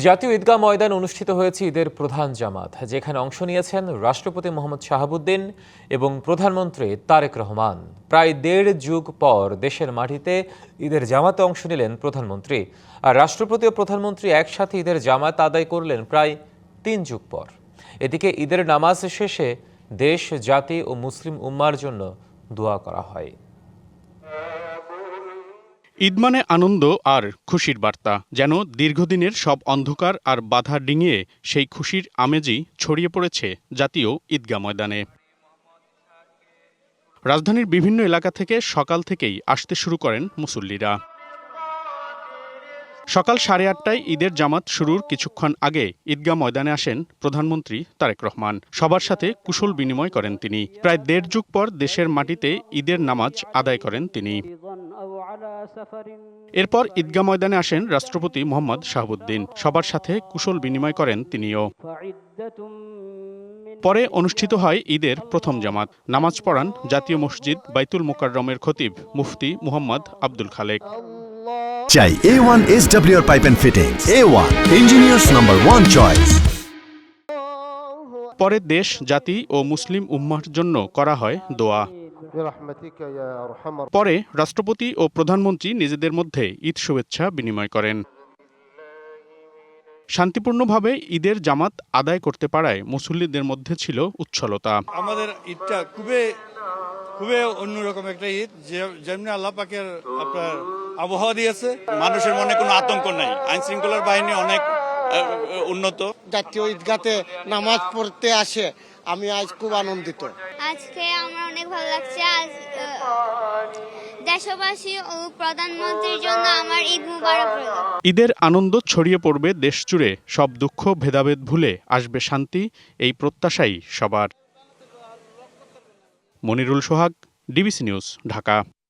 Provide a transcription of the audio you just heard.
জাতীয় ঈদগাহ ময়দান অনুষ্ঠিত হয়েছে ঈদের প্রধান জামাত, যেখানে অংশ নিয়েছেন রাষ্ট্রপতি মোহাম্মদ শাহাবুদ্দিন এবং প্রধানমন্ত্রী তারেক রহমান। প্রায় ১.৫ যুগ পর দেশের মাটিতে ঈদের জামাতে অংশ নিলেন প্রধানমন্ত্রী, আর রাষ্ট্রপতি ও প্রধানমন্ত্রী একসাথে ঈদের জামাত আদায় করলেন প্রায় ৩ যুগ পর। এদিকে ঈদের নামাজ শেষে দেশ, জাতি ও মুসলিম উম্মার জন্য দোয়া করা হয়। ঈদ মানে আনন্দ আর খুশির বার্তা, যেন দীর্ঘদিনের সব অন্ধকার আর বাধা ডিঙিয়ে সেই খুশির আমেজই ছড়িয়ে পড়েছে জাতীয় ঈদগাহ ময়দানে। রাজধানীর বিভিন্ন এলাকা থেকে সকাল থেকেই আসতে শুরু করেন মুসল্লিরা। সকাল 8:30টায় ঈদের জামাত শুরুর কিছুক্ষণ আগে ঈদগাহ ময়দানে আসেন প্রধানমন্ত্রী তারেক রহমান। সবার সাথে কুশল বিনিময় করেন তিনি। প্রায় ১.৫ যুগ পর দেশের মাটিতে ঈদের নামাজ আদায় করেন তিনি। এরপর ঈদগাহ ময়দানে আসেন রাষ্ট্রপতি মোহাম্মদ শাহাবুদ্দিন। সবার সাথে কুশল বিনিময় করেন তিনিও। পরে অনুষ্ঠিত হয় ঈদের প্রথম জামাত। নামাজ পড়ান জাতীয় মসজিদ বাইতুল মোকাররমের খতিব মুফতি মুহাম্মদ আব্দুল খালেক। চাই A1 SWR Pipe and Fittings, A1 Engineers #1 choice। পরে দেশ, জাতি ও মুসলিম উম্মাহর জন্য করা হয় দোয়া। পরে রাষ্ট্রপতি ও প্রধানমন্ত্রী নিজেদের মধ্যে ঈদ শুভেচ্ছা বিনিময় করেন। শান্তিপূর্ণভাবে ঈদের জামাত আদায় করতে পারায় মুসল্লিদের মধ্যে ছিল উচ্ছলতা। আমাদের ঈদটা খুবই অন্যরকম একটা ঈদ, যেমনি আল্লাহ পাকের আপনার আবহাওয়া দিয়েছে। মানুষের মনে কোনো আতঙ্ক নাই, আইন শৃঙ্খলার বাহিনী অনেক উন্নত। জাতীয় ঈদগাতে নামাজ পড়তে আসে, আমি আজ খুব আনন্দিত। আজকে আমার অনেক ভালো লাগছে। আজ দেশবাসী ও প্রধানমন্ত্রীর জন্য আমার ঈদ মুবারক রইল। ঈদের আনন্দ ছড়িয়ে পড়বে দেশ জুড়ে, সব দুঃখ ভেদাভেদ ভুলে আসবে শান্তি, এই প্রত্যাশাই সবার। মনিরুল সোহাগ, ডিবিসি নিউজ, ঢাকা।